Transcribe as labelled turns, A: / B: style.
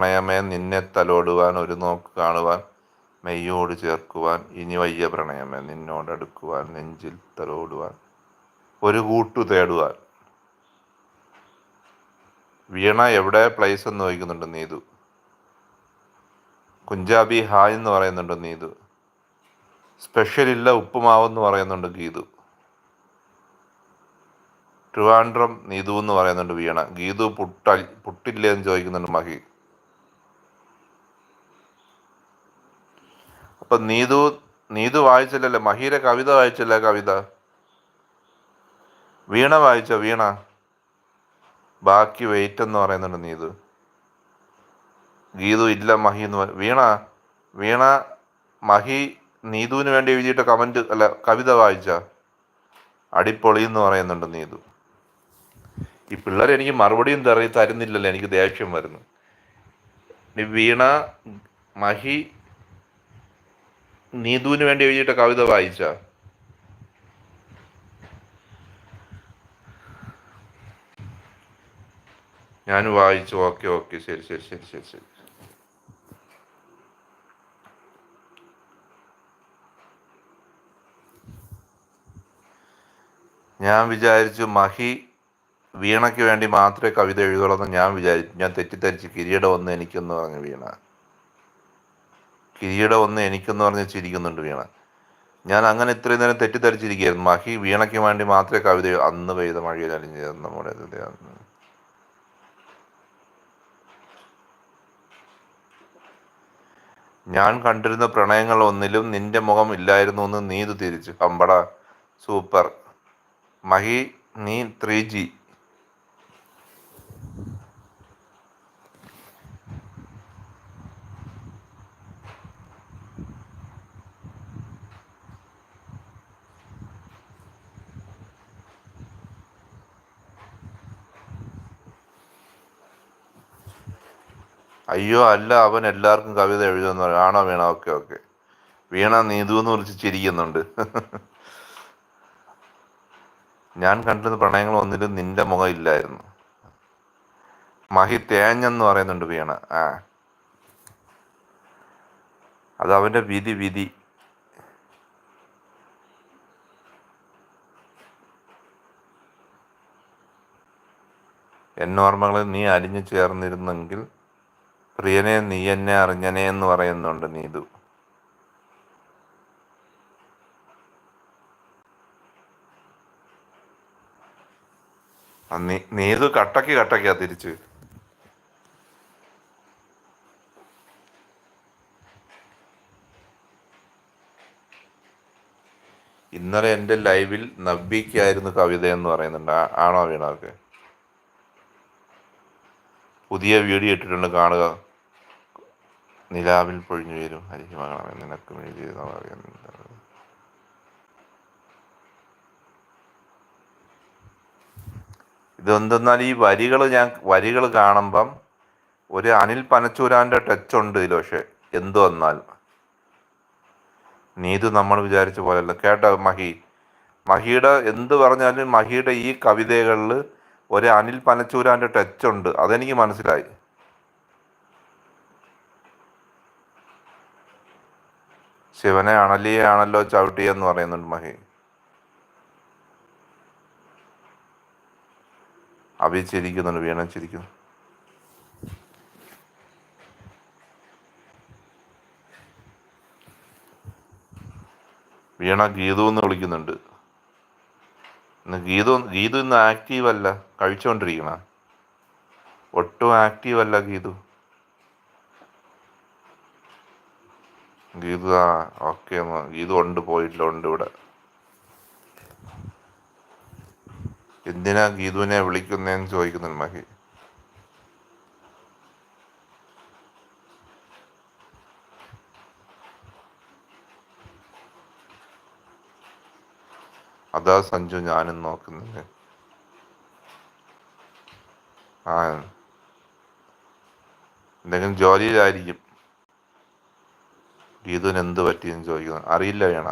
A: പ്രണയമേ നിന്നെ തലോടുവാൻ ഒരു നോക്ക് കാണുവാൻ മെയ്യോട് ചേർക്കുവാൻ ഇനി വയ്യ പ്രണയമേ നിന്നോടടുക്കുവാൻ നെഞ്ചിൽ തലോടുവാൻ ഒരു കൂട്ടു തേടുവാൻ. വീണ എവിടെ പ്ലേസ് എന്ന് ചോദിക്കുന്നുണ്ട് നീതു. കുഞ്ചാബി ഹായ് എന്ന് പറയുന്നുണ്ട് നീതു. സ്പെഷ്യൽ ഇല്ല ഉപ്പുമാവെന്ന് പറയുന്നുണ്ട് ഗീതു. ട്രിവാൻഡ്രം നീതു എന്ന് പറയുന്നുണ്ട് വീണ. ഗീതു പുട്ടില്ലേ എന്ന് ചോദിക്കുന്നുണ്ട് മഹി. അപ്പൊ നീതു വായിച്ചില്ലല്ലേ മഹിയുടെ കവിത വായിച്ചില്ല. കവിത വീണ വായിച്ച വീണ ബാക്കി വെയിറ്റ് എന്ന് പറയുന്നുണ്ട് നീതു. ഗീതു ഇല്ല മഹി എന്ന് വീണ മഹി നീതുവിന് വേണ്ടി എഴുതിയിട്ട് കമന്റ് അല്ല കവിത വായിച്ച അടിപൊളി എന്ന് പറയുന്നുണ്ട് നീതു. ഈ പിള്ളേർ എനിക്ക് മറുപടിയും തരുന്നില്ലല്ലോ, എനിക്ക് ദേഷ്യം വരുന്നു. വീണ മഹി നീതുവിന് വേണ്ടി എഴുതിയിട്ട് കവിത വായിച്ച ഞാൻ വായിച്ചു. ഓക്കെ ഓക്കെ ശരി ശരി ശരി ശരി ശരി. ഞാൻ വിചാരിച്ചു മഹി വീണയ്ക്ക് വേണ്ടി മാത്രമേ കവിത എഴുതുള്ളൂ ഞാൻ വിചാരിച്ചു. ഞാൻ തെറ്റിദ്ധരിച്ച് കിരീടം ഒന്ന് എനിക്കെന്ന് പറഞ്ഞു വീണ. കിരീടം ഒന്ന് എനിക്കെന്ന് പറഞ്ഞ് ചിരിക്കുന്നുണ്ട് വീണ. ഞാൻ അങ്ങനെ ഇത്രയും നേരം തെറ്റിദ്ധരിച്ചിരിക്കുകയായിരുന്നു. മഹി വീണയ്ക്ക് വേണ്ടി മാത്രമേ കവിത അന്ന് പെയ്ത മഴയിൽ അലിഞ്ഞത് നമ്മുടെ. ഞാൻ കണ്ടിരുന്ന പ്രണയങ്ങൾ ഒന്നിലും നിന്റെ മുഖം ഇല്ലായിരുന്നു എന്ന് നീതു തിരിച്ചു. അമ്പട സൂപ്പർ മഹി, നീ 3G. അയ്യോ അല്ല, അവൻ എല്ലാവർക്കും കവിത എഴുതുമെന്ന് പറയും. ആണോ വീണ? Okay okay. വീണ നീതു എന്ന് വിളിച്ച് ചിരിക്കുന്നുണ്ട്. ഞാൻ കണ്ടിരുന്ന പ്രണയങ്ങൾ ഒന്നിലും നിന്റെ മുഖം ഇല്ലായിരുന്നു. മഹി തേഞ്ഞെന്ന് പറയുന്നുണ്ട് വീണ. അത് അവൻ്റെ വിധി. എന്നോർമ്മകളിൽ നീ അലിഞ്ഞു ചേർന്നിരുന്നെങ്കിൽ പ്രിയനെ നീ എന്നെ അറിഞ്ഞനെ എന്ന് പറയുന്നുണ്ട് നീതു. നീതു കട്ടക്കാ തിരിച്ച്. ഇന്നലെ എൻ്റെ ലൈവിൽ നവ്യയ്ക്കായിരുന്നു കവിത എന്ന് പറയുന്നുണ്ട്. ആണോ വീണൊക്കെ? പുതിയ വീഡിയോ ഇട്ടിട്ടുണ്ട്, കാണുക. നിലാവിൽ പൊഴിഞ്ഞു വരും ഹരിഹിമകളെ നിനക്ക് വേണ്ടി. ഇതെന്തെന്നാൽ ഈ വരികൾ കാണുമ്പം ഒരു അനിൽ പനച്ചൂരാൻ്റെ ടച്ച് ഉണ്ട് ഇതിൽ. പക്ഷെ എന്തു വന്നാൽ നീതു നമ്മൾ വിചാരിച്ച പോലെയല്ല. കേട്ടോ മഹിയുടെ എന്ത് പറഞ്ഞാലും മഹിയുടെ ഈ കവിതകളിൽ ഒരു അനിൽ പനച്ചൂരാൻ്റെ ടച്ച് ഉണ്ട്, അതെനിക്ക് മനസ്സിലായി. ശിവനെ അണലിയാണല്ലോ ചവിട്ടിയെന്ന് പറയുന്നുണ്ട് മഹി. ചിരിക്കുന്നുണ്ട്, വീണ ചിരിക്കുന്നു. വീണ ഗീതു എന്ന് വിളിക്കുന്നുണ്ട്. ഗീതു ഇന്ന് ആക്റ്റീവ് അല്ല, കഴിച്ചുകൊണ്ടിരിക്കണ. ഒട്ടും ആക്റ്റീവ് അല്ല ഗീതു. ഓക്കെ. ഗീതു ഉണ്ട് ഇവിടെ. എന്തിനാ ഗീതുവിനെ വിളിക്കുന്നതെന്ന് ചോദിക്കുന്നുണ്ട് മഹി. അതാ സഞ്ജു ഞാനും നോക്കുന്നില്ലേ. എന്തെങ്കിലും ജോലിയിലായിരിക്കും. ഗീതുവിന് എന്ത് പറ്റിയെന്ന് ചോദിക്കുന്നു. അറിയില്ല വേണ.